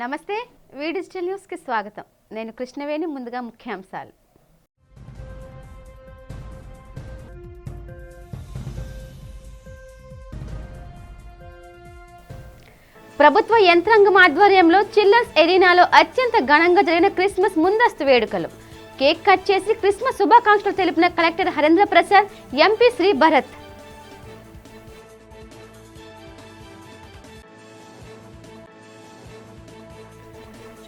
నమస్తే వి digital news కి స్వాగతం. నేను కృష్ణవేణి. ముందుగా ముఖ్యాంశాలు. ప్రభుత్వ యంత్రాంగం ఆధ్వర్యంలో చిల్డ్రన్స్ ఎరీనాలో అత్యంత ఘనంగా జరిగిన క్రిస్మస్ ముందస్తు వేడుకలు. కేక్ కట్ చేసి క్రిస్మస్ శుభాకాంక్షలు తెలిపిన కలెక్టర్ హరేంద్ర ప్రసాద్, ఎంపీ శ్రీ భరత్.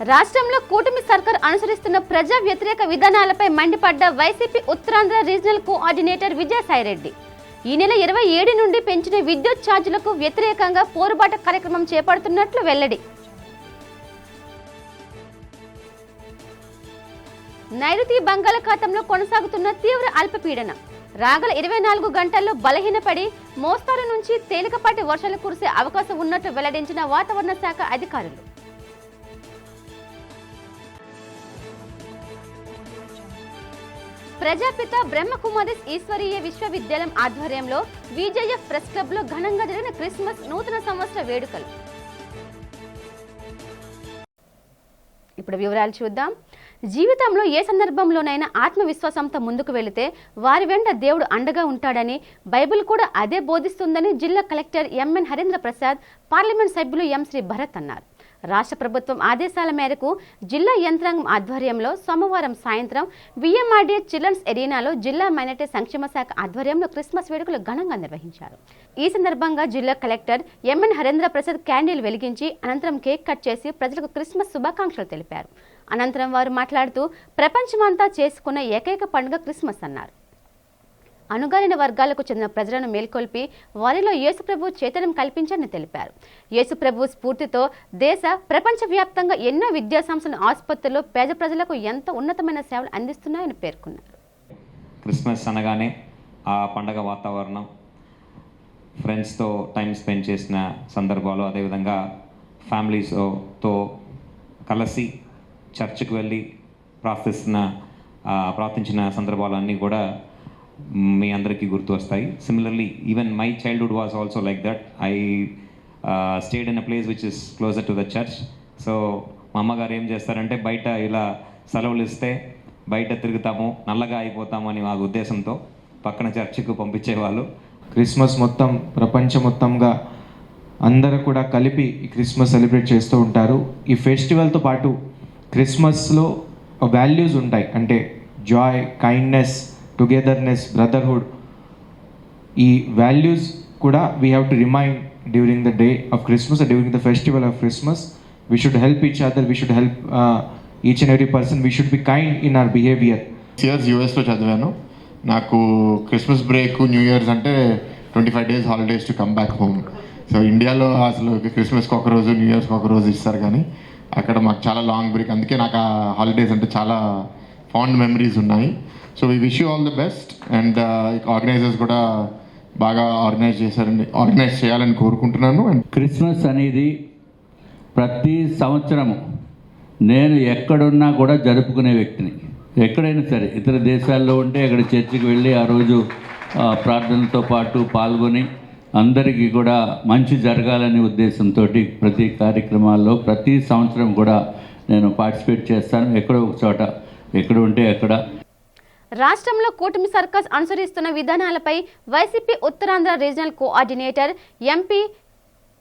రాష్ట్రంలో కూటమి సర్కార్ అనుసరిస్తున్న ప్రజా వ్యతిరేక విధానాలపై మండిపడ్డ వైసీపీ ఉత్తరాంధ్ర రీజనల్ కోఆర్డినేటర్ విజయసాయిరెడ్డి ఈ నెల 27 నుండి పెంచిన విద్యుత్ ఛార్జీలకు వ్యతిరేకంగా పోరుబాట కార్యక్రమం చేపడుతున్నట్లు వెల్లడి. నైరుతి బంగాళాఖాతంలో కొనసాగుతున్న తీవ్ర అల్పపీడనం రాగల 24 గంటల్లో బలహీనపడి మోస్తారు నుంచి తేలికపాటి వర్షాలు కురిసే అవకాశం ఉన్నట్లు వెల్లడించిన వాతావరణ శాఖ అధికారులు. ప్రజాపిత బ్రహ్మకుమారి ఈశ్వరీయ విశ్వవిద్యాలయం ఆధ్వర్యంలో విజేఎఫ్ ప్రెస్ క్లబ్ లో ఘనంగా జరిగిన క్రిస్మస్ నూతన సంవత్సర వేడుకలు. ఇప్పుడు వివరాలు చూద్దాం. జీవితంలో ఏ సందర్భంలోనైనా ఆత్మవిశ్వాసంతో ముందుకు వెళితే వారి వెంట దేవుడు అండగా ఉంటాడని బైబిల్ కూడా అదే బోధిస్తుందని జిల్లా collector MN Harendra Prasad, parliament సభ్యులు ఎం శ్రీ భరత్ అన్నారు. రాష్ట్ర ప్రభుత్వం ఆదేశాల మేరకు జిల్లా యంత్రాంగం ఆధ్వర్యంలో సోమవారం సాయంత్రం విఎంఆర్డీఏ చిల్డ్రన్స్ ఎరీనాలో జిల్లా మైనారిటీ సంక్షేమ శాఖ ఆధ్వర్యంలో క్రిస్మస్ వేడుకలు ఘనంగా నిర్వహించారు. ఈ సందర్భంగా జిల్లా collector MN Harendra Prasad candle వెలిగించి అనంతరం కేక్ కట్ చేసి ప్రజలకు క్రిస్మస్ శుభాకాంక్షలు తెలిపారు. అనంతరం వారు మాట్లాడుతూ ప్రపంచమంతా చేసుకున్న ఏకైక పండుగ క్రిస్మస్ అన్నారు. అణగారిన వర్గాలకు చెందిన ప్రజలను మేల్కొల్పి వారిలో యేసుప్రభు చైతన్యం కల్పించారని తెలిపారు. యేసుప్రభు స్ఫూర్తితో దేశ ప్రపంచ వ్యాప్తంగా ఎన్నో విద్యా సంస్థలు, ఆసుపత్రులు పేద ప్రజలకు ఎంతో ఉన్నతమైన సేవలు అందిస్తున్నాయని పేర్కొన్నారు. క్రిస్మస్ అనగానే ఆ పండగ వాతావరణం, ఫ్రెండ్స్తో టైం స్పెండ్ చేసిన సందర్భాలు, అదేవిధంగా ఫ్యామిలీస్తో కలిసి చర్చ్కి వెళ్ళి ప్రార్థించిన సందర్భాలు అన్నీ కూడా మీ అందరికీ గుర్తు వస్తాయి. Similarly even my childhood was also like that. I stayed in a place which is closer to the church. So మా అమ్మగారు ఏం చేస్తారంటే బయట ఇలా సెలవులు ఇస్తే బయట తిరుగుతాము, నల్లగా అయిపోతాము అని మా ఉద్దేశంతో పక్కన చర్చికి పంపించేవాళ్ళు. క్రిస్మస్ మొత్తం ప్రపంచం మొత్తంగా అందరూ కూడా కలిపి ఈ క్రిస్మస్ సెలబ్రేట్ చేస్తూ ఉంటారు. ఈ ఫెస్టివల్తో పాటు క్రిస్మస్లో వాల్యూస్ ఉంటాయి, అంటే జాయ్, కైండ్నెస్, టుగెదర్నెస్, బ్రదర్హుడ్. ఈ వాల్యూస్ కూడా we have to remind during the day of Christmas, during the festival of Christmas. We should help each other, we should help each and every person, we should be kind in our behaviour. 6 years యూఎస్లో చదివాను. నాకు Christmas break, new years అంటే 25 days holidays to come back home. So ఇండియాలో అసలు క్రిస్మస్కి ఒకరోజు, new ఇయర్స్కి ఒకరోజు ఇస్తారు, కానీ అక్కడ మాకు చాలా లాంగ్ బ్రేక్. అందుకే నాకు ఆ హాలిడేస్ అంటే చాలా ఫాండ్ మెమరీస్ ఉన్నాయి. So we wish you all the best. And organisers కూడా బాగా ఆర్గనైజ్ చేయాలని కోరుకుంటున్నాను. అండ్ క్రిస్మస్ అనేది ప్రతి సంవత్సరము నేను ఎక్కడున్నా కూడా జరుపుకునే వ్యక్తిని. ఎక్కడైనా సరే, ఇతర దేశాల్లో ఉంటే అక్కడ చర్చికి వెళ్ళి ఆ రోజు ప్రార్థనతో పాటు పాల్గొని అందరికీ కూడా మంచి జరగాలనే ఉద్దేశంతో ప్రతి కార్యక్రమాల్లో ప్రతి సంవత్సరం కూడా నేను పార్టిసిపేట్ చేస్తాను. ఎక్కడో ఒక చోట, ఎక్కడ ఉంటే అక్కడ. రాష్ట్రంలో కూటమి సర్కార్ అనుసరిస్తున్న విధానాలపై YCP Uttarandhra regional coordinator MP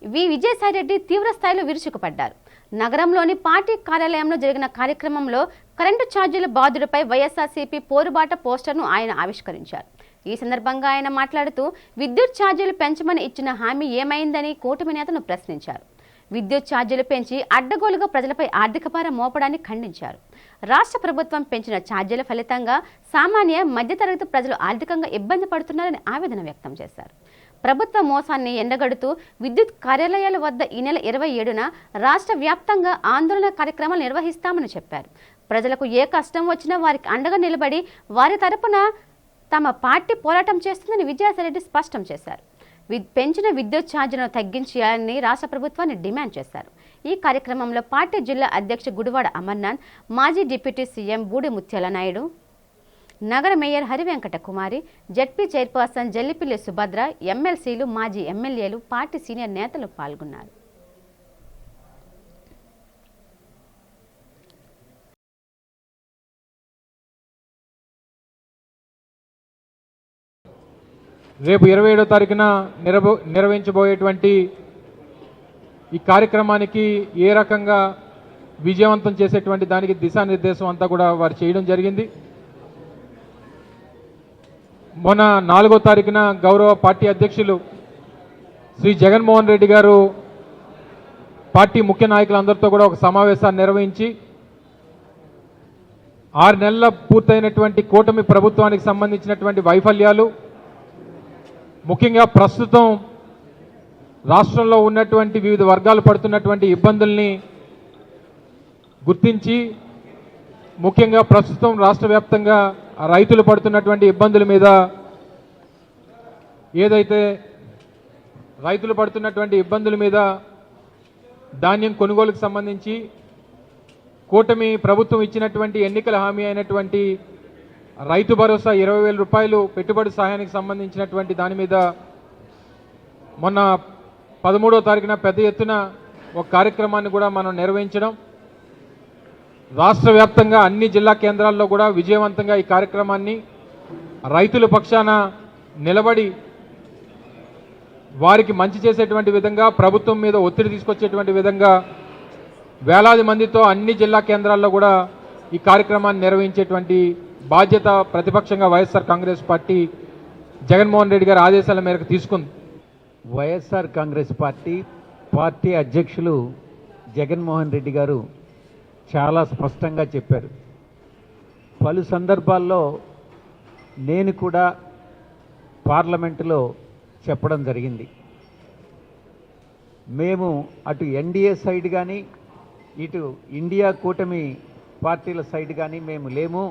వి విజయసాయిరెడ్డి తీవ్ర స్థాయిలో విరుచుకుపడ్డారు. నగరంలోని పార్టీ కార్యాలయంలో జరిగిన కార్యక్రమంలో కరెంటు ఛార్జీల బాధుడిపై వైఎస్ఆర్సీపీ పోరుబాట పోస్టర్ను ఆయన ఆవిష్కరించారు. ఈ సందర్భంగా ఆయన మాట్లాడుతూ విద్యుత్ ఛార్జీలు పెంచమని ఇచ్చిన హామీ ఏమైందని కూటమి నేతను ప్రశ్నించారు. విద్యుత్ ఛార్జీలు పెంచి అడ్డగోలుగా ప్రజలపై ఆర్థిక భారం మోపడాన్ని ఖండించారు. రాష్ట్ర ప్రభుత్వం పెంచిన ఛార్జీల ఫలితంగా సామాన్య మధ్యతరగతి ప్రజలు ఆర్థికంగా ఇబ్బంది పడుతున్నారని ఆవేదన వ్యక్తం చేశారు. ప్రభుత్వ మోసాన్ని ఎండగడుతూ విద్యుత్ కార్యాలయాల వద్ద ఈ నెల 27న రాష్ట్ర వ్యాప్తంగా ఆందోళన కార్యక్రమాలు నిర్వహిస్తామని చెప్పారు. ప్రజలకు ఏ కష్టం వచ్చినా వారికి అండగా నిలబడి వారి తరపున తమ పార్టీ పోరాటం చేస్తుందని విజయసాయిరెడ్డి స్పష్టం చేశారు. పెంచిన విద్యుత్ ఛార్జీలను తగ్గించాలని రాష్ట్ర ప్రభుత్వాన్ని డిమాండ్ చేశారు. ఈ కార్యక్రమంలో పార్టీ జిల్లా అధ్యక్షుడు గుడివాడ అమర్నాథ్, మాజీ డిప్యూటీ సీఎం బూడి ముత్యాల నాయుడు, నగర మేయర్ హరివెంకట కుమారి, జడ్పీ చైర్పర్సన్ జల్లిపిల్లి సుభద్ర, ఎమ్మెల్సీలు, మాజీ ఎమ్మెల్యేలు, పార్టీ సీనియర్ నేతలు పాల్గొన్నారు. రేపు 27వ తారీఖున నిర్వహించబోయేటువంటి ఈ కార్యక్రమానికి ఏ రకంగా విజయవంతం చేసేటువంటి దానికి దిశానిర్దేశం అంతా కూడా వారు చేయడం జరిగింది. మొన్న 4వ తారీఖున గౌరవ పార్టీ అధ్యక్షులు శ్రీ జగన్మోహన్ రెడ్డి గారు పార్టీ ముఖ్య నాయకులందరితో కూడా ఒక సమావేశాన్ని నిర్వహించి 6 నెలల పూర్తయినటువంటి కూటమి ప్రభుత్వానికి సంబంధించినటువంటి వైఫల్యాలు, ముఖ్యంగా ప్రస్తుతం రాష్ట్రంలో ఉన్నటువంటి వివిధ వర్గాలు పడుతున్నటువంటి ఇబ్బందుల్ని గుర్తించి, ముఖ్యంగా ప్రస్తుతం రాష్ట్ర వ్యాప్తంగా రైతులు పడుతున్నటువంటి ఇబ్బందుల మీద ధాన్యం కొనుగోలుకు సంబంధించి కూటమి ప్రభుత్వం ఇచ్చినటువంటి ఎన్నికల హామీ అయినటువంటి రైతు భరోసా 20,000 రూపాయలు పెట్టుబడి సహాయానికి సంబంధించినటువంటి దాని మీద మొన్న 13వ తారీఖున పెద్ద ఎత్తున ఒక కార్యక్రమాన్ని కూడా మనం నిర్వహించడం, రాష్ట్ర వ్యాప్తంగా అన్ని జిల్లా కేంద్రాల్లో కూడా విజయవంతంగా ఈ కార్యక్రమాన్ని రైతుల పక్షాన నిలబడి వారికి మంచి చేసేటువంటి విధంగా, ప్రభుత్వం మీద ఒత్తిడి తీసుకొచ్చేటువంటి విధంగా వేలాది మందితో అన్ని జిల్లా కేంద్రాల్లో కూడా ఈ కార్యక్రమాన్ని నిర్వహించేటువంటి బాధ్యత ప్రతిపక్షంగా వైఎస్ఆర్ కాంగ్రెస్ పార్టీ జగన్మోహన్ రెడ్డి గారి ఆదేశాల మేరకు తీసుకుంది. వైఎస్ఆర్ కాంగ్రెస్ పార్టీ అధ్యక్షులు జగన్మోహన్ రెడ్డి గారు చాలా స్పష్టంగా చెప్పారు. పలు సందర్భాల్లో నేను కూడా పార్లమెంటులో చెప్పడం జరిగింది. మేము అటు ఎన్డీఏ సైడ్ కానీ ఇటు ఇండియా కూటమి పార్టీల సైడ్ కానీ మేము లేము,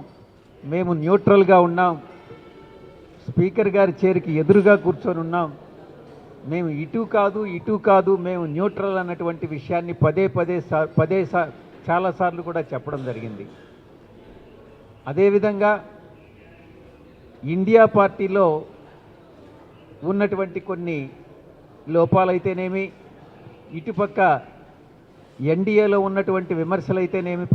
మేము న్యూట్రల్గా ఉన్నాం, స్పీకర్ గారి చైర్కి ఎదురుగా కూర్చొని ఉన్నాం, మేము ఇటు కాదు మేము న్యూట్రల్ అన్నటువంటి విషయాన్ని పదే చాలాసార్లు కూడా చెప్పడం జరిగింది. అదేవిధంగా ఇండియా పార్టీలో ఉన్నటువంటి కొన్ని లోపాలైతేనేమి, ఇటుపక్క ఎన్డీఏలో ఉన్నటువంటి విమర్శలైతేనేమి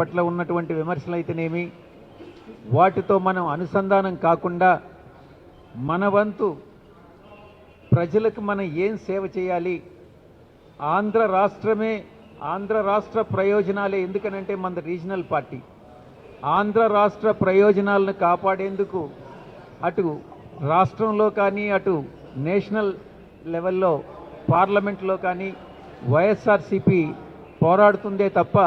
వాటితో మనం అనుసంధానం కాకుండా మన వంతు ప్రజలకు మనం ఏం సేవ చేయాలి, ఆంధ్ర రాష్ట్ర ప్రయోజనాలే, ఎందుకనంటే మన రీజనల్ పార్టీ ఆంధ్ర రాష్ట్ర ప్రయోజనాలను కాపాడేందుకు అటు రాష్ట్రంలో కానీ అటు నేషనల్ లెవెల్లో పార్లమెంట్లో కానీ వైఎస్ఆర్సీపీ పోరాడుతుందే తప్ప.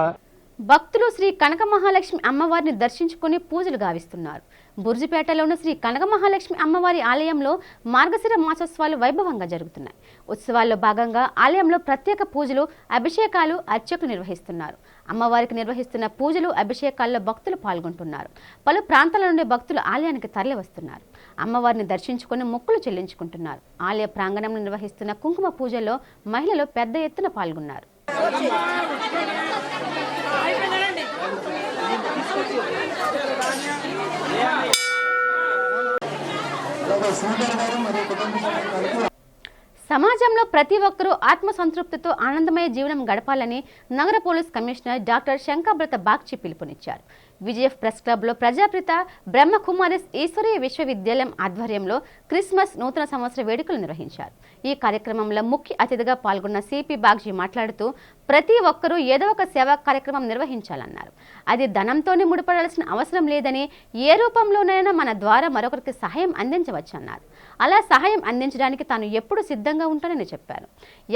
భక్తులు శ్రీ కనక మహాలక్ష్మి అమ్మవారిని దర్శించుకుని పూజలు గావిస్తున్నారు. బుర్జిపేటలోని శ్రీ కనక మహాలక్ష్మి అమ్మవారి ఆలయంలో మార్గశిర మాసోత్సవాలు వైభవంగా జరుగుతున్నాయి. ఉత్సవాల్లో భాగంగా ఆలయంలో ప్రత్యేక పూజలు, అభిషేకాలు అర్చకులు నిర్వహిస్తున్నారు. అమ్మవారికి నిర్వహిస్తున్న పూజలు, అభిషేకాల్లో భక్తులు పాల్గొంటున్నారు. పలు ప్రాంతాల నుండి భక్తులు ఆలయానికి తరలి వస్తున్నారు. అమ్మవారిని దర్శించుకుని మొక్కులు చెల్లించుకుంటున్నారు. ఆలయ ప్రాంగణంలో నిర్వహిస్తున్న కుంకుమ పూజల్లో మహిళలు పెద్ద ఎత్తున పాల్గొన్నారు. సమాజంలో ప్రతి ఒక్కరూ ఆత్మసంతృప్తితో ఆనందమయ జీవనం గడపాలని నగర పోలీస్ కమిషనర్ డాక్టర్ శంకాబ్రత బాగ్చి పిలుపునిచ్చారు. విజయఫ్ ప్రెస్ క్లబ్లో ప్రజాపిత బ్రహ్మకుమారిస్ ఈశ్వరీయ విశ్వవిద్యాలయం ఆధ్వర్యంలో క్రిస్మస్ నూతన సంవత్సర వేడుకలు నిర్వహించారు. ఈ కార్యక్రమంలో ముఖ్య అతిథిగా పాల్గొన్న సిపి బాగ్జీ మాట్లాడుతూ ప్రతి ఒక్కరూ ఏదో ఒక సేవా కార్యక్రమం నిర్వహించాలన్నారు. అది ధనంతోనే ముడిపడాల్సిన అవసరం లేదని, ఏ రూపంలోనైనా మన ద్వారా మరొకరికి సహాయం అందించవచ్చన్నారు. అలా సహాయం అందించడానికి తాను ఎప్పుడూ సిద్ధంగా ఉంటానని చెప్పారు.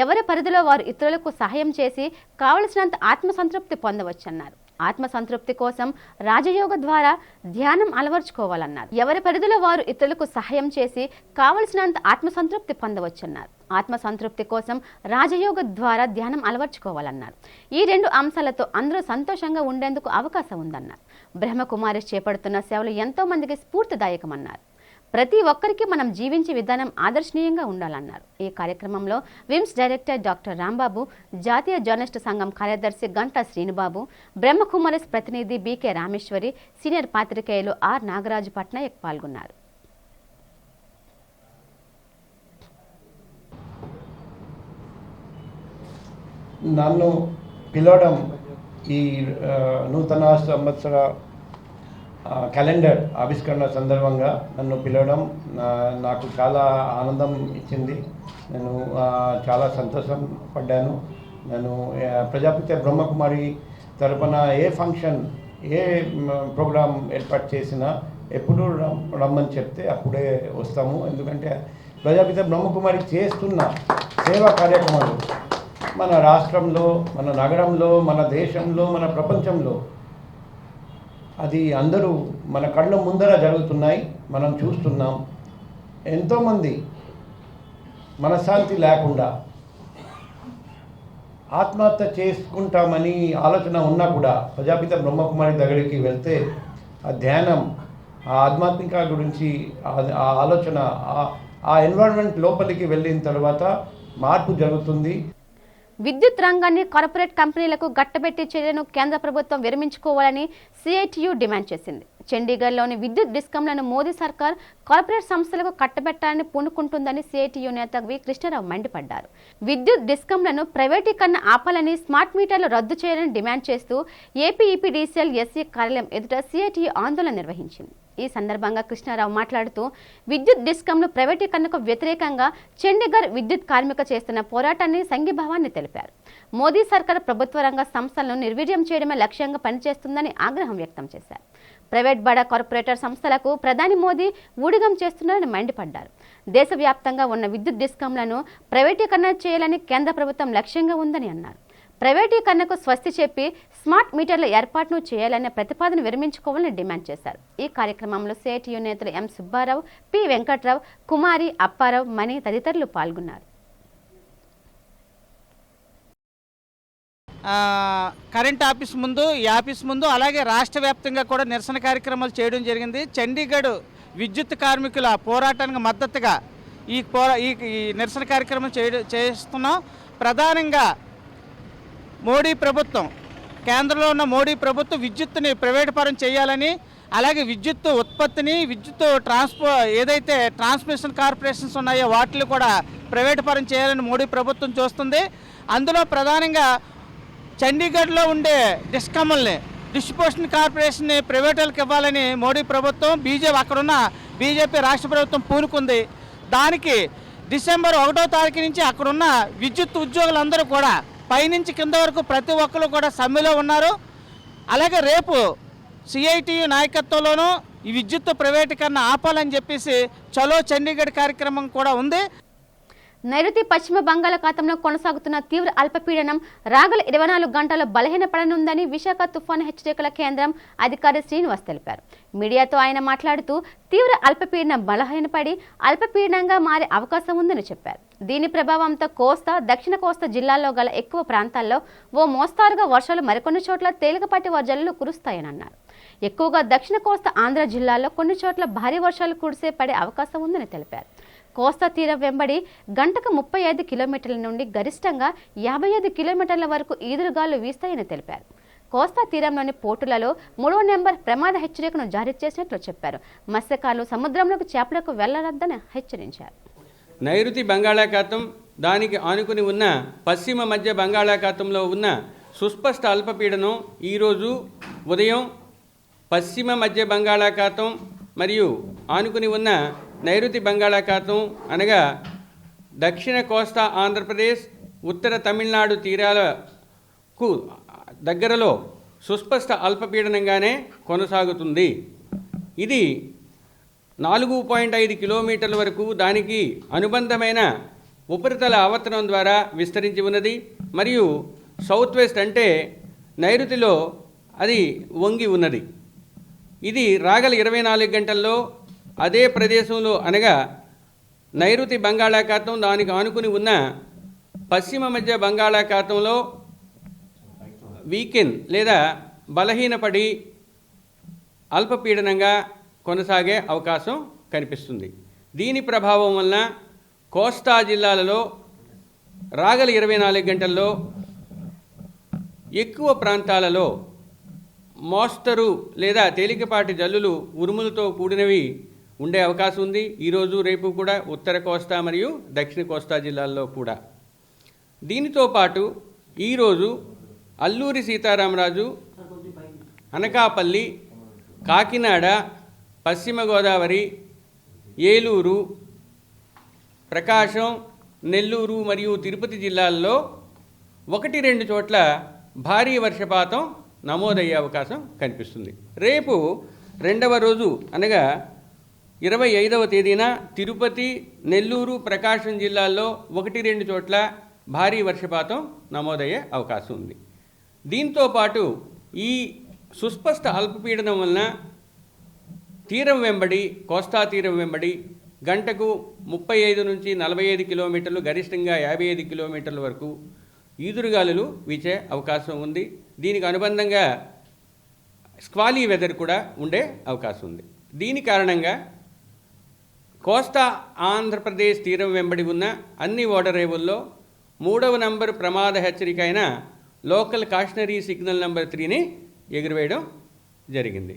ఎవరి పరిధిలో వారు ఇతరులకు సహాయం చేసి కావలసినంత ఆత్మసంతృప్తి పొందవచ్చన్నారు. ఆత్మసంతృప్తి కోసం రాజయోగ ద్వారా ధ్యానం అలవర్చుకోవాలన్నారు. ఎవరి పరిధిలో వారు ఇతరులకు సహాయం చేసి కావలసినంత ఆత్మసంతృప్తి పొందవచ్చన్నారు. ఆత్మసంతృప్తి కోసం రాజయోగ ద్వారా ధ్యానం అలవర్చుకోవాలన్నారు. ఈ 2 అంశాలతో అందరూ సంతోషంగా ఉండేందుకు అవకాశం ఉందన్నారు. బ్రహ్మకుమారి చేపడుతున్న సేవలు ఎంతో మందికి స్ఫూర్తిదాయకమన్నారు. ప్రతి ఒక్కరికి మనం జీవించే విధానం ఆదర్శనీయంగా ఉండాలన్నారు. ఈ కార్యక్రమంలో విమ్స్ డైరెక్టర్ డాక్టర్ రాంబాబు, జాతీయ జర్నలిస్టు సంఘం కార్యదర్శి గంటా శ్రీనుబాబు, బ్రహ్మకుమారిస్ ప్రతినిధి బీకే రామేశ్వరి, సీనియర్ పాత్రికేయులు ఆర్ నాగరాజు పట్నాయక్ పాల్గొన్నారు. నన్ను పిలవడం ఈ నూతన సంవత్సర క్యాలెండర్ ఆవిష్కరణ సందర్భంగా నన్ను పిలవడం నాకు చాలా ఆనందం ఇచ్చింది. నేను చాలా సంతోషం పడ్డాను. నేను ప్రజాపిత బ్రహ్మకుమారి తరపున ఏ ఫంక్షన్ ఏ ప్రోగ్రాం ఏర్పాటు చేసినా ఎప్పుడు రమ్మని చెప్తే అప్పుడే వస్తాము. ఎందుకంటే ప్రజాపిత బ్రహ్మకుమారి చేస్తున్న సేవా కార్యక్రమాలు మన రాష్ట్రంలో, మన నగరంలో, మన దేశంలో, మన ప్రపంచంలో అది అందరూ మన కళ్ళ ముందర జరుగుతున్నాయి, మనం చూస్తున్నాం. ఎంతోమంది మనశ్శాంతి లేకుండా ఆత్మహత్య చేసుకుంటామని ఆలోచన ఉన్నా కూడా ప్రజాపిత బ్రహ్మకుమారి దగ్గరికి వెళ్తే ఆ ధ్యానం, ఆ ఆధ్యాత్మిక గురించి ఆ ఆలోచన, ఆ ఎన్వైరన్మెంట్ లోపలికి వెళ్ళిన తర్వాత మార్పు జరుగుతుంది. విద్యుత్ రంగాన్ని కార్పొరేట్ కంపెనీలకు గట్టబెట్టే చర్యను కేంద్ర ప్రభుత్వం విరమించుకోవాలని సిఐటియు డిమాండ్ చేసింది. చండీగఢ్లోని విద్యుత్ డిస్కంలను మోదీ సర్కార్ కార్పొరేట్ సంస్థలకు కట్టబెట్టాలని పూనుకుంటుందని సిఐటియు నేత వి కృష్ణారావు మండిపడ్డారు. విద్యుత్ డిస్కంలను ప్రైవేటీకరణ ఆపాలని, స్మార్ట్ మీటర్లు రద్దు చేయాలని డిమాండ్ చేస్తూ ఏపీఈపీడీసీఎల్ ఎస్సీ కార్యాలయం ఎదుట సిఐటియు ఆందోళన నిర్వహించింది. ఈ సందర్భంగా కృష్ణారావు మాట్లాడుతూ విద్యుత్ డిస్కంలు ప్రైవేటీకరణకు వ్యతిరేకంగా చండీగఢ్ విద్యుత్ కార్మిక చేస్తున్న పోరాటాన్ని సంఘీభావాన్ని తెలిపారు. మోదీ సర్కార్ ప్రభుత్వ రంగ సంస్థలను నిర్వీర్యం చేయడమే లక్ష్యంగా పనిచేస్తుందని ఆగ్రహం వ్యక్తం చేశారు. ప్రైవేట్ బడా కార్పొరేటర్ సంస్థలకు ప్రధాని మోదీ ఊడిగం చేస్తున్నారని మండిపడ్డారు. దేశవ్యాప్తంగా ఉన్న విద్యుత్ డిస్కంలను ప్రైవేటీకరణ చేయాలని కేంద్ర ప్రభుత్వం లక్ష్యంగా ఉందని అన్నారు. ప్రైవేటీకరణకు స్వస్తి చెప్పి స్మార్ట్ మీటర్ల ఏర్పాటును చేయాలనే ప్రతిపాదన విరమించుకోవాలని డిమాండ్ చేశారు. ఈ కార్యక్రమంలో సిఐటియు నేతలు ఎం సుబ్బారావు, పి వెంకట్రావు, కుమారి, అప్పారావు, మణి తదితరులు పాల్గొన్నారు. కరెంట్ ఆఫీస్ ముందు, ఈ ఆఫీస్ ముందు, అలాగే రాష్ట్ర వ్యాప్తంగా కూడా నిరసన కార్యక్రమాలు చేయడం జరిగింది. చండీగఢ్ విద్యుత్ కార్మికుల పోరాటానికి మద్దతుగా ఈ నిరసన కార్యక్రమం చేస్తున్నాం. ప్రధానంగా మోడీ ప్రభుత్వం, కేంద్రంలో ఉన్న మోడీ ప్రభుత్వం విద్యుత్తుని ప్రైవేట్ పరం చేయాలని, అలాగే విద్యుత్ ఉత్పత్తిని, విద్యుత్ ఏదైతే ట్రాన్స్మిషన్ కార్పొరేషన్స్ ఉన్నాయో వాటిని కూడా ప్రైవేట్ పరం చేయాలని మోడీ ప్రభుత్వం చూస్తుంది. అందులో ప్రధానంగా చండీగఢ్లో ఉండే డిస్కమ్ల్ని, డిస్ట్రిబ్యూషన్ కార్పొరేషన్ని ప్రైవేటులకు ఇవ్వాలని మోడీ ప్రభుత్వం, అక్కడున్న బీజేపీ రాష్ట్ర ప్రభుత్వం పూనుకుంది. దానికి డిసెంబర్ 1వ తారీఖు నుంచి అక్కడున్న విద్యుత్ ఉద్యోగులందరూ కూడా పైనుంచి కింద వరకు ప్రతి ఒక్కరు కూడా సమ్మెలో ఉన్నారు. అలాగే రేపు సిఐటియు నాయకత్వంలోనూ ఈ విద్యుత్ ప్రైవేటీకరణ ఆపాలని చెప్పేసి చలో చండీగఢ్ కార్యక్రమం కూడా ఉంది. నైరుతి పశ్చిమ బంగాళాఖాతంలో కొనసాగుతున్న తీవ్ర అల్పపీడనం రాగల 24 గంటల్లో బలహీనపడనుందని విశాఖ తుఫాను హెచ్చరికల కేంద్రం అధికారి శ్రీనివాస్ తెలిపారు. మీడియాతో ఆయన మాట్లాడుతూ తీవ్ర అల్పపీడనం బలహీనపడి అల్పపీడనంగా మారే అవకాశం ఉందని చెప్పారు. దీని ప్రభావంతో కోస్తా, దక్షిణ కోస్తా జిల్లాల్లో గల ఎక్కువ ప్రాంతాల్లో ఓ మోస్తారుగా వర్షాలు, మరికొన్ని చోట్ల తేలికపాటి జల్లులు కురుస్తాయని అన్నారు. ఎక్కువగా దక్షిణ కోస్తా ఆంధ్ర జిల్లాల్లో కొన్ని చోట్ల భారీ వర్షాలు పడే అవకాశం ఉందని తెలిపారు. కోస్తా తీరం వెంబడి గంటకు 35 కిలోమీటర్ల నుండి గరిష్టంగా 55 కిలోమీటర్ల వరకు ఈదురుగాలు వీస్తాయని తెలిపారు. కోస్తా తీరంలోని పోర్టులలో 3వ నెంబర్ ప్రమాద హెచ్చరికను జారీ చేసినట్లు చెప్పారు. మత్స్యకారులు సముద్రంలోకి చేపలకు వెళ్లవద్దని హెచ్చరించారు. నైరుతి బంగాళాఖాతం, దానికి ఆనుకుని ఉన్న పశ్చిమ మధ్య బంగాళాఖాతంలో ఉన్న సుస్పష్ట అల్పపీడనం ఈరోజు ఉదయం పశ్చిమ మధ్య బంగాళాఖాతం మరియు ఆనుకుని ఉన్న నైరుతి బంగాళాఖాతం అనగా దక్షిణ కోస్తా ఆంధ్రప్రదేశ్, ఉత్తర తమిళనాడు తీరాలకు దగ్గరలో సుస్పష్ట అల్పపీడనంగానే కొనసాగుతుంది. ఇది 4.5 కిలోమీటర్ల వరకు దానికి అనుబంధమైన ఉపరితల ఆవర్తనం ద్వారా విస్తరించి ఉన్నది. మరియు సౌత్ వెస్ట్ అంటే నైరుతిలో అది వంగి ఉన్నది. ఇది రాగల 24 గంటల్లో అదే ప్రదేశంలో అనగా నైరుతి బంగాళాఖాతం, దానికి ఆనుకుని ఉన్న పశ్చిమ మధ్య బంగాళాఖాతంలో వీకెన్ లేదా బలహీనపడి అల్పపీడనంగా కొనసాగే అవకాశం కనిపిస్తుంది. దీని ప్రభావం వలన కోస్తా జిల్లాలలో రాగల 24 గంటల్లో ఎక్కువ ప్రాంతాలలో మోస్తరు లేదా తేలికపాటి జల్లులు, ఉరుములతో కూడినవి ఉండే అవకాశం ఉంది. ఈరోజు రేపు కూడా ఉత్తర కోస్తా మరియు దక్షిణ కోస్తా జిల్లాల్లో కూడా. దీనితో పాటు ఈరోజు అల్లూరి సీతారామరాజు, అనకాపల్లి, కాకినాడ, పశ్చిమ గోదావరి, ఏలూరు, ప్రకాశం, నెల్లూరు మరియు తిరుపతి జిల్లాల్లో 1-2 చోట్ల భారీ వర్షపాతం నమోదయ్యే అవకాశం కనిపిస్తుంది. రేపు 2వ రోజు అనగా 25వ తేదీన తిరుపతి, నెల్లూరు, ప్రకాశం జిల్లాల్లో 1-2 చోట్ల భారీ వర్షపాతం నమోదయ్యే అవకాశం ఉంది. దీంతోపాటు ఈ సుస్పష్ట అల్పపీడనం వలన తీరం వెంబడి, కోస్తా తీరం వెంబడి గంటకు 35 నుంచి 45 కిలోమీటర్లు, గరిష్టంగా 55 కిలోమీటర్ల వరకు ఈదురుగాలులు వీచే అవకాశం ఉంది. దీనికి అనుబంధంగా స్క్వాలీ వెదర్ కూడా ఉండే అవకాశం ఉంది. దీని కారణంగా కోస్తా ఆంధ్రప్రదేశ్ తీరం వెంబడి ఉన్న అన్ని ఓడరేవుల్లో 3వ నంబర్ ప్రమాద హెచ్చరిక అయిన లోకల్ కాషనరీ సిగ్నల్ నెంబర్ 3ని ఎగురవేయడం జరిగింది.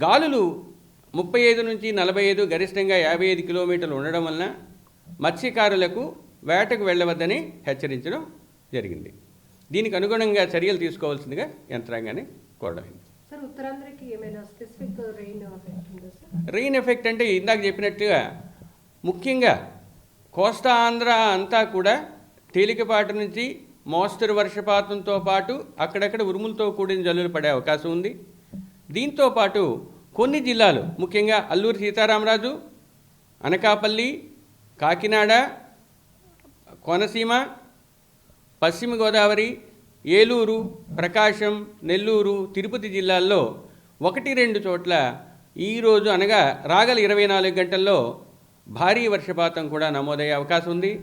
గాలులు 35 నుంచి 45, గరిష్టంగా 55 కిలోమీటర్లు ఉండడం వలన మత్స్యకారులకు వేటకు వెళ్ళవద్దని హెచ్చరించడం జరిగింది. దీనికి అనుగుణంగా చర్యలు తీసుకోవాల్సిందిగా యంత్రాంగాన్ని కోరడమైంది. రెయిన్ ఎఫెక్ట్ అంటే ఇందాక చెప్పినట్టుగా ముఖ్యంగా కోస్తా ఆంధ్ర అంతా కూడా తేలికపాటి నుంచి మోస్తరు వర్షపాతంతో పాటు అక్కడక్కడ ఉరుములతో కూడిన జల్లులు పడే అవకాశం ఉంది. దీంతోపాటు కొన్ని జిల్లాలు, ముఖ్యంగా అల్లూరి సీతారామరాజు, అనకాపల్లి, కాకినాడ, కోనసీమ, పశ్చిమ గోదావరి, ఏలూరు, ప్రకాశం, నెల్లూరు, తిరుపతి జిల్లాల్లో 1-2 చోట్ల ఈరోజు అనగా రాగల 24 గంటల్లో భారీ వర్షపాతం కూడా నమోదయ్యే అవకాశం ఉంది.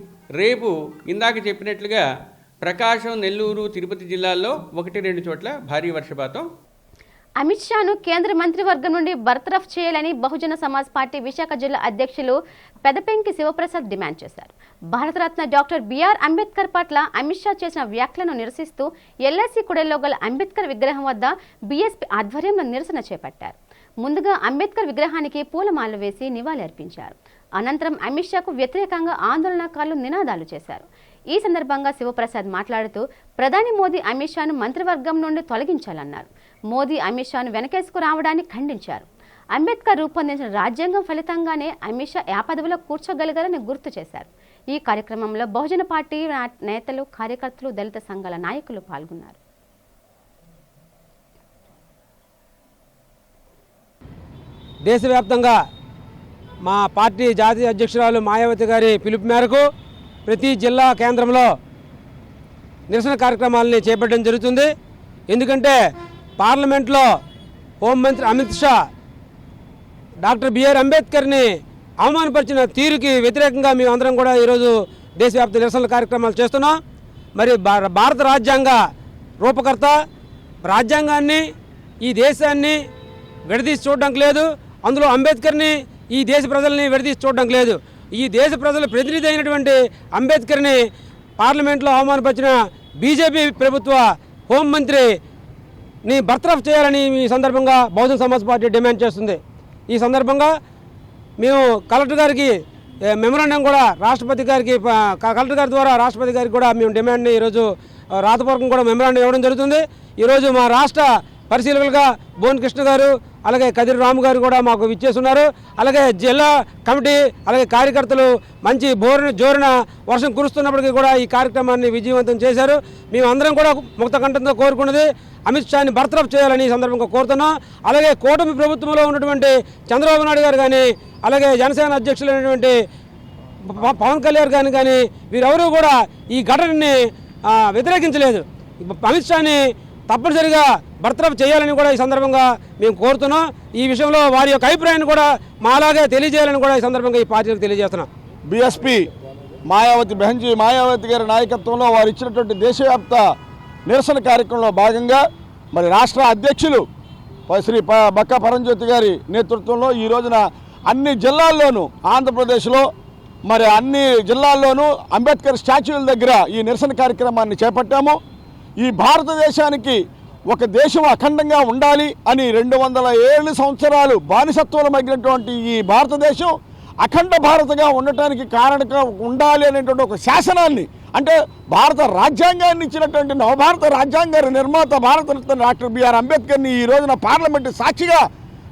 రేపు ఇందాక చెప్పినట్లుగా ప్రకాశం, నెల్లూరు, తిరుపతి జిల్లాల్లో 1-2 చోట్ల భారీ వర్షపాతం. అమిత్ షాను కేంద్ర మంత్రివర్గం నుండి బర్తరఫ్ చేయాలని బహుజన సమాజ్ పార్టీ విశాఖ జిల్లా అధ్యక్షులు పెదపెంకి శివప్రసాద్ డిమాండ్ చేశారు. భారతరత్న డాక్టర్ బిఆర్ అంబేద్కర్ పట్ల అమిత్ షా చేసిన వ్యాఖ్యలను నిరసిస్తూ ఎల్ఐసి కుడెల్లో గల అంబేద్కర్ విగ్రహం వద్ద బీఎస్పీ ఆధ్వర్యంలో నిరసన చేపట్టారు. ముందుగా అంబేద్కర్ విగ్రహానికి పూలమాలలు వేసి నివాళి అర్పించారు. అనంతరం అమిత్ షాకు వ్యతిరేకంగా ఆందోళనకారులు నినాదాలు చేశారు. ఈ సందర్భంగా శివప్రసాద్ మాట్లాడుతూ ప్రధాని మోదీ అమిత్ షాను మంత్రివర్గం నుండి తొలగించాలన్నారు. మోదీ అమిత్ షాను వెనకేసుకు రావడాన్ని ఖండించారు. అంబేద్కర్ రూపొందించిన రాజ్యాంగం ఫలితంగానే అమిత్ షా ఆ పదవిలో కూర్చోగలిగారని గుర్తు చేశారు. ఈ కార్యక్రమంలో బహుజన పార్టీ నేతలు, కార్యకర్తలు, దళిత సంఘాల నాయకులు పాల్గొన్నారు. దేశవ్యాప్తంగా మా పార్టీ జాతీయ అధ్యక్షురాలు మాయావతి గారి పిలుపు మేరకు ప్రతి జిల్లా కేంద్రంలో నిరసన కార్యక్రమాలని చేపట్టడం జరుగుతుంది. ఎందుకంటే పార్లమెంట్లో హోంమంత్రి అమిత్ షా డాక్టర్ బిఆర్ అంబేద్కర్ని అవమానపరిచిన తీరుకి వ్యతిరేకంగా మేమందరం కూడా ఈరోజు దేశవ్యాప్త నిరసన కార్యక్రమాలు చేస్తున్నాం. మరి భారత రాజ్యాంగ రూపకర్త రాజ్యాంగాన్ని, ఈ దేశాన్ని విడదీసి చూడడానికి లేదు. అందులో అంబేద్కర్ని, ఈ దేశ ప్రజల్ని విడదీసి చూడడానికి లేదు. ఈ దేశ ప్రజల ప్రతినిధి అయినటువంటి అంబేద్కర్ని పార్లమెంట్లో అవమానపరిచిన బీజేపీ ప్రభుత్వ హోంమంత్రిని బర్తరఫ్ చేయాలని ఈ సందర్భంగా బహుజన సమాజ్ పార్టీ డిమాండ్ చేస్తుంది. ఈ సందర్భంగా మేము కలెక్టర్ గారికి మెమరాండం కూడా రాష్ట్రపతి గారికి, కలెక్టర్ గారి ద్వారా రాష్ట్రపతి గారికి కూడా మేము డిమాండ్ని ఈరోజు రాతపూర్వకం కూడా మెమరాండం ఇవ్వడం జరుగుతుంది. ఈరోజు మా రాష్ట్ర పరిశీలకులుగా బోన్ కృష్ణ గారు, అలాగే కదిరి రాము గారు కూడా మాకు విచ్చేస్తున్నారు. అలాగే జిల్లా కమిటీ, అలాగే కార్యకర్తలు మంచి జోరున వర్షం కురుస్తున్నప్పటికీ కూడా ఈ కార్యక్రమాన్ని విజయవంతం చేశారు. మేము అందరం కూడా ముక్త కంఠంతో కోరుకున్నది అమిత్ షాని బర్తరఫ్ చేయాలని ఈ సందర్భంగా కోరుతున్నాం. అలాగే కూటమి ప్రభుత్వంలో ఉన్నటువంటి చంద్రబాబు నాయుడు గారు కానీ, అలాగే జనసేన అధ్యక్షులైనటువంటి పవన్ కళ్యాణ్ గారిని కానీ వీరెవరూ కూడా ఈ ఘటనని వ్యతిరేకించలేదు. అమిత్ షాని తప్పనిసరిగా బర్తరఫ్ చేయాలని కూడా ఈ సందర్భంగా మేము కోరుతున్నాం. ఈ విషయంలో వారి యొక్క అభిప్రాయాన్ని కూడా మాలాగే తెలియజేయాలని కూడా ఈ సందర్భంగా ఈ పార్టీలకు తెలియజేస్తున్నాం. బీఎస్పీ బెహంజీ మాయావతి గారి నాయకత్వంలో వారు ఇచ్చినటువంటి దేశవ్యాప్త నిరసన కార్యక్రమంలో భాగంగా మరి రాష్ట్ర అధ్యక్షులు శ్రీ బక్కా పరంజ్యోతి గారి నేతృత్వంలో ఈ రోజున అన్ని జిల్లాల్లోనూ, ఆంధ్రప్రదేశ్లో మరి అన్ని జిల్లాల్లోనూ అంబేద్కర్ స్టాచ్యూల దగ్గర ఈ నిరసన కార్యక్రమాన్ని చేపట్టాము. ఈ భారతదేశానికి ఒక దేశం అఖండంగా ఉండాలి అని 200 సంవత్సరాలు బానిసత్వంలో మగ్గినటువంటి ఈ భారతదేశం అఖండ భారతగా ఉండటానికి కారణంగా ఉండాలి అనేటువంటి ఒక శాసనాన్ని, అంటే భారత రాజ్యాంగాన్ని ఇచ్చినటువంటి నవభారత రాజ్యాంగ నిర్మాత భారతరత్న డాక్టర్ బిఆర్ అంబేద్కర్ని ఈ రోజున పార్లమెంటు సాక్షిగా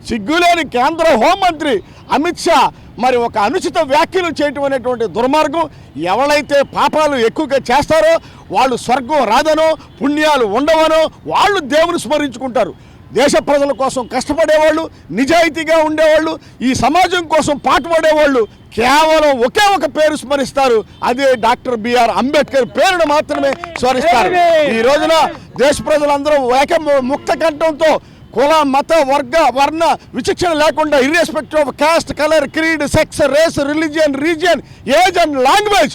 సిగ్గులేని కేంద్ర హోంమంత్రి అమిత్ షా మరి ఒక అనుచిత వ్యాఖ్యలు చేయటం అనేటువంటి దుర్మార్గం. ఎవరైతే పాపాలు ఎక్కువగా చేస్తారో వాళ్ళు స్వర్గం రాదనో పుణ్యాలు ఉండవనో వాళ్ళు దేవుని స్మరించుకుంటారు. దేశ ప్రజల కోసం కష్టపడేవాళ్ళు, నిజాయితీగా ఉండేవాళ్ళు, ఈ సమాజం కోసం పాటుపడేవాళ్ళు కేవలం ఒకే ఒక పేరు స్మరిస్తారు, అదే డాక్టర్ బిఆర్ అంబేద్కర్ పేరును మాత్రమే స్మరిస్తారు. ఈ రోజున దేశ ప్రజలందరూ ముక్త కంఠంతో కుల మత వర్గ వర్ణ విచక్షణ లేకుండా irrespective of caste, colour, creed, sex, race, religion, region, age and language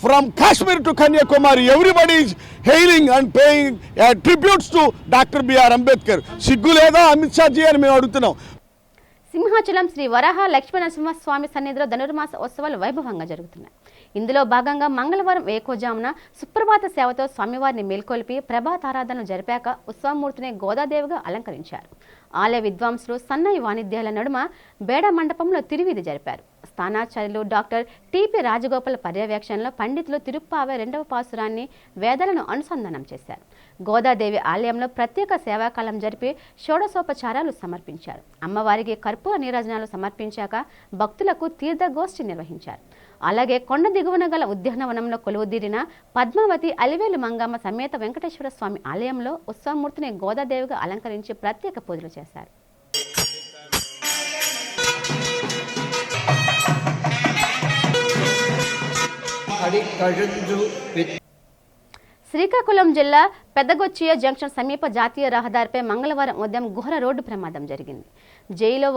from Kashmir to Kanyakumari everybody is hailing and paying tributes to doctor BR Ambedkar. సిగ్గు లేదా అమిత్ షాజీ అని మేము అడుగుతున్నాం. సింహాచలం శ్రీ వరాహ లక్ష్మీనరసింహస్వామి సన్నిధిలో ధనుర్మాస ఉత్సవాలు వైభవంగా జరుగుతున్నాయి. ఇందులో భాగంగా మంగళవారం వేకోజామున సుప్రభాత సేవతో స్వామివారిని మేల్కొల్పి ప్రభాతారాధనలు జరిపాక ఉత్సవమూర్తిని గోదాదేవిగా అలంకరించారు. ఆలయ విద్వాంసులు సన్నాయి వాణిజ్యాల నడుమ బేడ మండపంలో తిరువీధి జరిపారు. స్థానాచార్యులు డాక్టర్ టిపి రాజగోపాల్ పర్యవేక్షణలో పండితులు తిరుప్పావై 2వ పాసురాన్ని వేదాలను అనుసంధానం చేశారు. గోదాదేవి ఆలయంలో ప్రత్యేక సేవాకాలం జరిపి షోడశోపచారాలు సమర్పించారు. అమ్మవారికి కర్పూర నీరాజనాలు సమర్పించాక భక్తులకు తీర్థగోష్ఠి నిర్వహించారు. అలాగే కొండ దిగువన గల ఉద్యానవనంలో కొలువుదీరిన పద్మావతి అలివేలు మంగమ్మ సమేత వెంకటేశ్వర స్వామి ఆలయంలో ఉత్సవమూర్తిని గోదాదేవిగా అలంకరించి ప్రత్యేక పూజలు చేశారు. శ్రీకాకుళం జిల్లా పెద్దగొచ్చియ జంక్షన్ సమీప జాతీయ రహదారిపై మంగళవారం ఉదయం ఘోర రోడ్డు ప్రమాదం జరిగింది. జైలో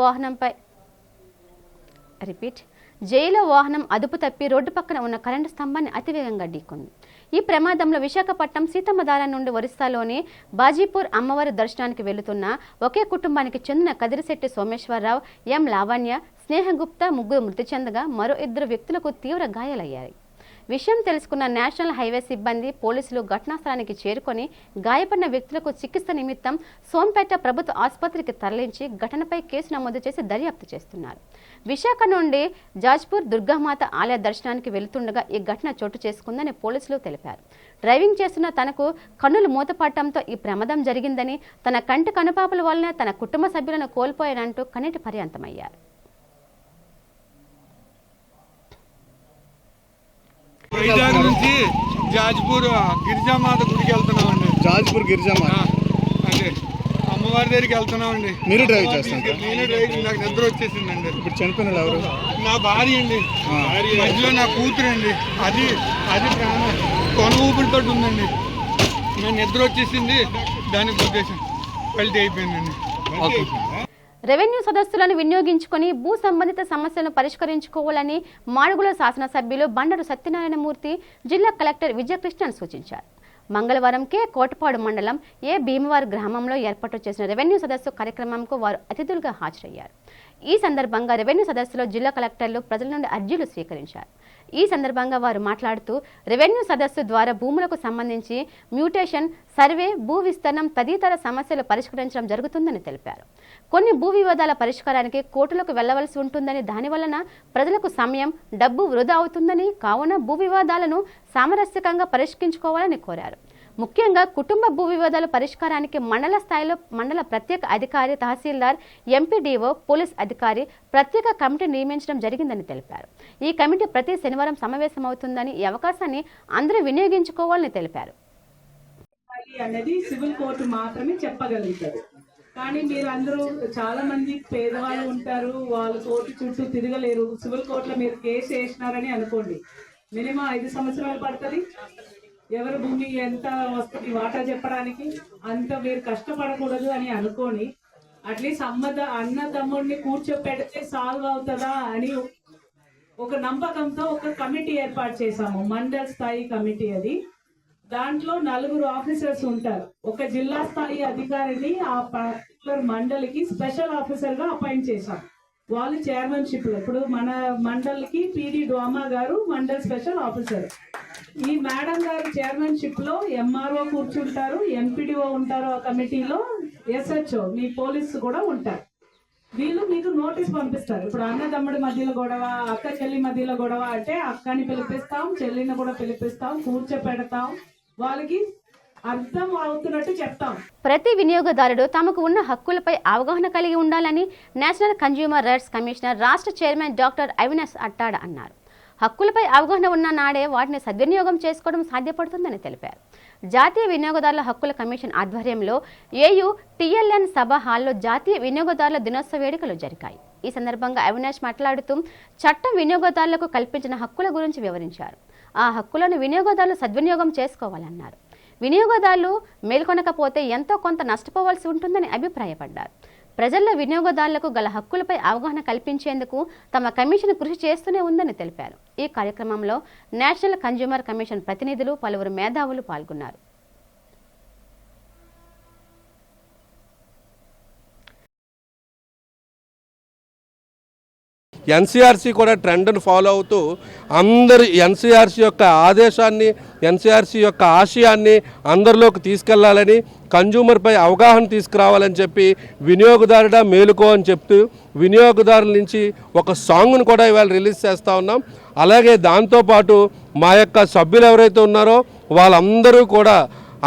వాహనం అదుపు తప్పి రోడ్డు పక్కన ఉన్న కరెంటు స్తంభాన్ని అతివేగంగా ఢీకొంది. ఈ ప్రమాదంలో విశాఖపట్నం సీతమ్మధార నుండి ఒరిస్సాలోని బాజీపూర్ అమ్మవారి దర్శనానికి వెళుతున్న ఒకే కుటుంబానికి చెందిన కదిరిశెట్టి సోమేశ్వరరావు, ఎం లావణ్య, స్నేహగుప్తా ముగ్గురు మృతి చెందగా మరో 2 వ్యక్తులకు తీవ్ర గాయాలయ్యాయి. విషయం తెలుసుకున్న నేషనల్ హైవే సిబ్బంది, పోలీసులు ఘటనాస్థలానికి చేరుకొని గాయపడిన వ్యక్తులకు చికిత్స నిమిత్తం సోంపేట ప్రభుత్వ ఆసుపత్రికి తరలించి ఘటనపై కేసు నమోదు చేసి దర్యాప్తు చేస్తున్నారు. విశాఖ నుండి జాజ్పూర్ దుర్గామాత ఆలయ దర్శనానికి వెళుతుండగా ఈ ఘటన చోటు చేసుకుందని పోలీసులు తెలిపారు. డ్రైవింగ్ చేస్తున్న తనకు కన్నులు మూతపడటంతో ఈ ప్రమాదం జరిగిందని, తన కంటి కనుపాపల వల్లనే తన కుటుంబ సభ్యులను కోల్పోయానంటూ కన్నీటి పర్యంతమయ్యారు. వైజాగ్ నుంచి జాజ్పూర్ గిరిజామాత గుడికి వెళ్తున్నామండి. జాజ్పూర్ గిరిజామాత అదే అమ్మవారి దగ్గరికి వెళ్తున్నామండి. మీరు డ్రైవ్ చేస్తాను? నేనే డ్రైవ్. నాకు నిద్ర వచ్చేసిందండి. ఇప్పుడు చనిపోయిన ఎవరు? నా భార్య అండి. మధ్యలో నా కూతురు అండి. అది ప్రాణం కొన ఊపిరితో ఉందండి. నా నిద్ర వచ్చేసింది. దానికి ఉద్దేశం వెళ్తే అయిపోయిందండి. రెవెన్యూ సదస్సులను వినియోగించుకొని భూ సంబంధిత సమస్యలను పరిష్కరించుకోవాలని మాడుగుల శాసనసభ్యులు బండారు సత్యనారాయణమూర్తి జిల్లా కలెక్టర్ విజయకృష్ణన్ సూచించారు. మంగళవారం కోటపాడు మండలం భీమవారి గ్రామంలో ఏర్పాటు చేసిన రెవెన్యూ సదస్సు కార్యక్రమంకు వారు అతిథులుగా హాజరయ్యారు. ఈ సందర్భంగా రెవెన్యూ సదస్సులో జిల్లా కలెక్టర్లు ప్రజల నుండి అర్జీలు స్వీకరించారు. ఈ సందర్భంగా వారు మాట్లాడుతూ రెవెన్యూ సదస్సు ద్వారా భూములకు సంబంధించి మ్యూటేషన్, సర్వే, భూ విస్తరణం తదితర సమస్యలు పరిష్కరించడం జరుగుతుందని తెలిపారు. కొన్ని భూ వివాదాల పరిష్కారానికి కోర్టులకు వెళ్లవలసి ఉంటుందని, దానివలన ప్రజలకు సమయం, డబ్బు వృధా అవుతుందని, కావున భూ వివాదాలను సామరస్యకంగా పరిష్కరించుకోవాలని కోరారు. ముఖ్యంగా కుటుంబ భూ వివాదాల పరిష్కారానికి మండల స్థాయిలో మండల ప్రత్యేక అధికారి, తహసీల్దార్, ఎంపీడీఓ, పోలీస్ అధికారి ప్రత్యేక కమిటీ నియమించడం జరిగిందని తెలిపారు. ఈ కమిటీ ప్రతి శనివారం సమావేశమవుతుందని, ఈ అవకాశాన్ని అందరూ వినియోగించుకోవాలని తెలిపారు. అనేది సివిల్ కోర్టు మాత్రమే చెప్పగలుగుతారు. కానీ మీరు అందరూ చాలా మంది పేదవాళ్ళు ఉంటారు, వాళ్ళు కోర్టు చుట్టూ తిరగలేరు. సివిల్ కోర్టులో మీరు కేసు వేసినారని అనుకోండి, మినిమం 5 సంవత్సరాలు పడుతుంది. ఎవరి భూమి ఎంత వస్తుంది వాటా చెప్పడానికి, అంత మీరు కష్టపడకూడదు అని అనుకోని అట్లీస్ట్ అన్న తమ్ముడిని కూర్చోపెడితే సాల్వ్ అవుతుందా అని ఒక నమ్మకంతో ఒక కమిటీ ఏర్పాటు చేశాము. మండల స్థాయి కమిటీ అది. దాంట్లో 4 ఆఫీసర్స్ ఉంటారు. ఒక జిల్లా స్థాయి అధికారిని ఆ పర్టికులర్ మండలికి స్పెషల్ ఆఫీసర్ గా అపాయింట్ చేశాం. వాళ్ళు చైర్మన్షిప్ లో. ఇప్పుడు మన మండలికి పిడి డోమా గారు మండల్ స్పెషల్ ఆఫీసర్. ఈ మేడం గారు చైర్మన్షిప్ లో ఎంఆర్ఓ కూర్చుంటారు, ఎంపీడీఓ ఉంటారు ఆ కమిటీలో, ఎస్హెచ్ఓ మీ పోలీసు కూడా ఉంటారు. వీళ్ళు మీకు నోటీస్ పంపిస్తారు. ఇప్పుడు అన్నదమ్ముడి మధ్యలో గొడవ, అక్క చెల్లి మధ్యలో గొడవ అంటే అక్కని పిలిపిస్తాం, చెల్లిని కూడా పిలిపిస్తాం, కూర్చోపెడతాం, వాళ్ళకి అర్థం అవుతున్నట్టు చెప్తాం. ప్రతి వినియోగదారుడు తమకు ఉన్న హక్కులపై అవగాహన కలిగి ఉండాలని నేషనల్ కన్జ్యూమర్ రైట్స్ కమిషనర్ రాష్ట్ర చైర్మన్ డాక్టర్ అవినాష్ అట్టాడ అన్నారు. హక్కులపై అవగాహన ఉన్న నాడే వాటిని సద్వినియోగం చేసుకోవడం సాధ్యపడుతుందని తెలిపారు. జాతీయ వినియోగదారుల హక్కుల కమిషన్ ఆధ్వర్యంలో ఏయూ టిఎల్ఎన్ సభ హాల్లో జాతీయ వినియోగదారుల దినోత్సవ వేడుకలు జరిగాయి. ఈ సందర్భంగా అవినాష్ మాట్లాడుతూ చట్టం వినియోగదారులకు కల్పించిన హక్కుల గురించి వివరించారు. ఆ హక్కులను వినియోగదారులు సద్వినియోగం చేసుకోవాలన్నారు. వినియోగదారులు మేల్కొనకపోతే ఎంతో కొంత నష్టపోవాల్సి ఉంటుందని అభిప్రాయపడ్డారు. ప్రజల్లో వినియోగదారులకు గల హక్కులపై అవగాహన కల్పించేందుకు తమ కమిషన్ కృషి చేస్తూనే ఉందని తెలిపారు. ఈ కార్యక్రమంలో నేషనల్ కన్జ్యూమర్ కమిషన్ ప్రతినిధులు, పలువురు మేధావులు పాల్గొన్నారు. ఎన్సీఆర్సీ కూడా ట్రెండ్ను ఫాలో అవుతూ అందరి ఎన్సీఆర్సీ యొక్క ఆదేశాన్ని, ఎన్సీఆర్సీ యొక్క ఆశయాన్ని అందరిలోకి తీసుకెళ్లాలని, కన్జ్యూమర్పై అవగాహన తీసుకురావాలని చెప్పి వినియోగదారుడా మేలుకో అని చెప్తూ వినియోగదారుల నుంచి ఒక సాంగ్ను కూడా ఇవాళ రిలీజ్ చేస్తూ ఉన్నాం. అలాగే దాంతోపాటు మా యొక్క సభ్యులు ఎవరైతే ఉన్నారో వాళ్ళందరూ కూడా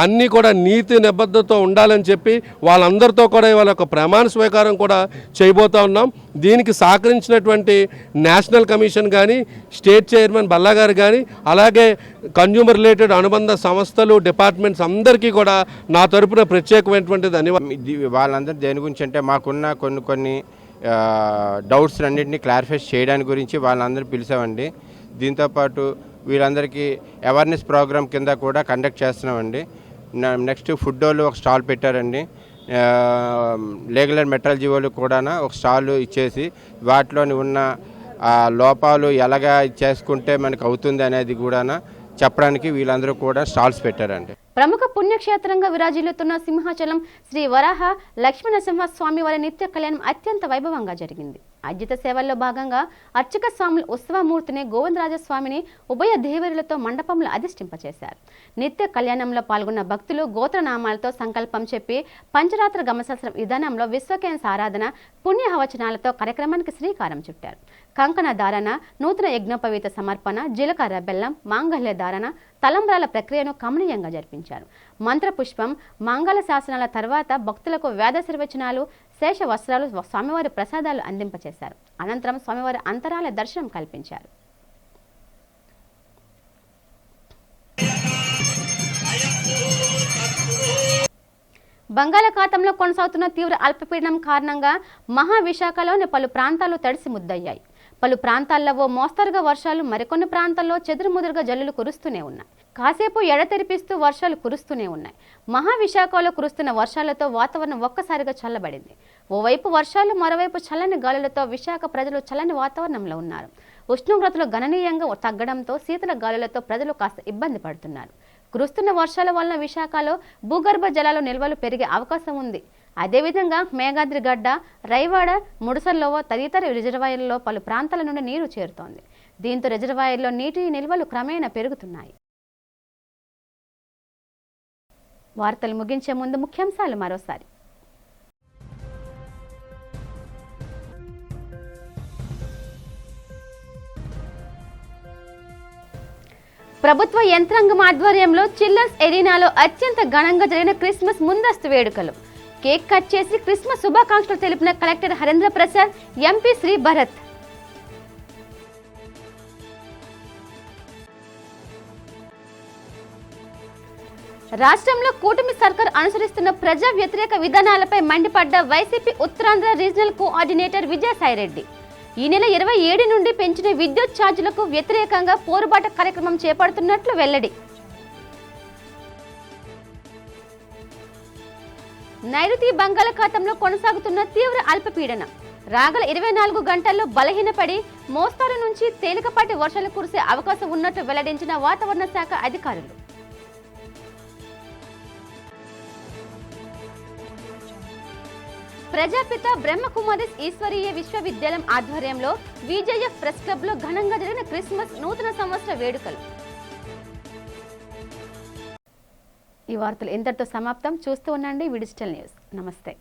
అన్నీ కూడా నీతి నిబద్ధతతో ఉండాలని చెప్పి వాళ్ళందరితో కూడా ఇవాళ ఒక ప్రమాణ స్వీకారం కూడా చేయబోతూ ఉన్నాం. దీనికి సహకరించినటువంటి నేషనల్ కమిషన్ కానీ, స్టేట్ చైర్మన్ బల్లా గారు కానీ, అలాగే కన్జ్యూమర్ రిలేటెడ్ అనుబంధ సంస్థలు, డిపార్ట్మెంట్స్ అందరికీ కూడా నా తరపున ప్రత్యేకమైనటువంటి ధన్యవాదాలు. వాళ్ళందరూ దేని గురించి అంటే మాకున్న కొన్ని డౌట్స్ అన్నింటినీ క్లారిఫై చేయడానికి గురించి వాళ్ళందరూ పిలిచామండి. దీంతోపాటు వీళ్ళందరికీ అవేర్నెస్ ప్రోగ్రామ్ కింద కూడా కండక్ట్ చేస్తున్నామండి. నెక్స్ట్ ఫుడ్ వాళ్ళు ఒక స్టాల్ పెట్టారండి. లీగల్ అండ్ మెట్రాలజీ వాళ్ళు కూడా ఒక స్టాల్ ఇచ్చేసి వాటిలోని ఉన్న లోపాలు ఎలాగా చేసుకుంటే మనకు అవుతుంది అనేది కూడా చెప్పడానికి వీళ్ళందరూ కూడా స్టాల్స్ పెట్టారండి. ప్రముఖ పుణ్యక్షేత్రంగా విరాజిల్లుతున్న సింహాచలం శ్రీ వరాహ లక్ష్మీనరసింహ స్వామి వారి నిత్య కళ్యాణం అత్యంత వైభవంగా జరిగింది. అర్జిత సేవల్లో భాగంగా అర్చక స్వాములు ఉత్సవమూర్తిని గోవిందరాజస్వామిని ఉభయ దేవరులతో మండపంలో అధిష్ఠింపచేశారు. నిత్య కళ్యాణంలో పాల్గొన్న భక్తులు గోత్రనామాలతో సంకల్పం చెప్పి పంచరాత్ర గమశాస్త్రం విధానంలో విశ్వకేశ ఆరాధన, పుణ్యహవచనాలతో కార్యక్రమానికి శ్రీకారం చుట్టారు. కంకణ ధారణ, నూతన యజ్ఞోపవీత సమర్పణ, జీలకర్ర బెల్లం, మాంగళ్య ధారణ, తలంబ్రాల ప్రక్రియను కమనీయంగా జరిపించారు. మంత్రపుష్పం, మంగళ శాసనాల తర్వాత భక్తులకు వేదాశీర్వచనాలు, శేష వస్త్రాలు, స్వామివారి ప్రసాదాలు అందింపచేశారు. అనంతరం స్వామివారి అంతరాల దర్శనం కల్పించారు. బంగాళాఖాతంలో కొనసాగుతున్న తీవ్ర అల్పపీడనం కారణంగా మహావిశాఖలోని పలు ప్రాంతాలు తడిసి ముద్దయ్యాయి. పలు ప్రాంతాల్లో ఓ మోస్తరుగా వర్షాలు, మరికొన్ని ప్రాంతాల్లో చెదురుముదురుగా జల్లులు కురుస్తూనే ఉన్నాయి. కాసేపు ఎడతెరిపిస్తూ వర్షాలు కురుస్తూనే ఉన్నాయి. మహావిశాఖలో కురుస్తున్న వర్షాలతో వాతావరణం ఒక్కసారిగా చల్లబడింది. ఓవైపు వర్షాలు, మరోవైపు చల్లని గాలులతో విశాఖ ప్రజలు చల్లని వాతావరణంలో ఉన్నారు. ఉష్ణోగ్రతలు గణనీయంగా తగ్గడంతో శీతల గాలులతో ప్రజలు కాస్త ఇబ్బంది పడుతున్నారు. కురుస్తున్న వర్షాల వలన విశాఖలో భూగర్భ జలాలు నిల్వలు పెరిగే అవకాశం ఉంది. అదేవిధంగా మేఘాద్రిగడ్డ, రైవాడ, ముడసల్లోవ తదితర రిజర్వాయర్లలో పలు ప్రాంతాల నుండి నీరు చేరుతోంది. దీంతో రిజర్వాయర్లో నీటి నిల్వలు క్రమేణా పెరుగుతున్నాయి. వార్తలు ముగించే ముందు ముఖ్యాంశాలు మరోసారి. ప్రభుత్వ యంత్రాంగం ఆధ్వర్యంలో చిల్డ్రన్స్ ఎరీనాలో అత్యంత ఘనంగా జరిగిన క్రిస్మస్ ముందస్తు వేడుకలు. కేక్ కట్ చేసి క్రిస్మస్ శుభాకాంక్షలు తెలిపిన కలెక్టర్ హరేంద్ర ప్రసాద్, ఎంపీ శ్రీ భరత్. రాష్ట్రంలో కూటమి సర్కార్ అనుసరిస్తున్న ప్రజా వ్యతిరేక విధానాలపై మండిపడ్డ వైసీపీ ఉత్తరాంధ్ర రీజనల్ కోఆర్డినేటర్ విజయసాయిరెడ్డి ఈ నెల 27 నుండి పెంచిన విద్యుత్ ఛార్జీలకు వ్యతిరేకంగా పోరుబాట కార్యక్రమం చేపడుతున్నట్లు వెల్లడి. నైరుతి బంగాళాఖాతంలో కొనసాగుతున్న తీవ్ర అల్పపీడనం రాగల 24 గంటల్లో బలహీనపడి మోస్తారు నుంచి తేలికపాటి వర్షాలు కురిసే అవకాశం ఉన్నట్లు వెల్లడించిన వాతావరణ శాఖ అధికారులు. ప్రజాపిత బ్రహ్మకుమారి ఈశ్వరీయ విశ్వవిద్యాలయం ఆధ్వర్యంలో విజేఎఫ్ ప్రెస్ క్లబ్ లో ఘనంగా జరిగిన క్రిస్మస్ నూతన సంవత్సర వేడుకలు. ఈ వార్తలు ఇంతటితో సమాప్తం. చూస్తూ ఉండండి డిజిటల్ న్యూస్. నమస్తే.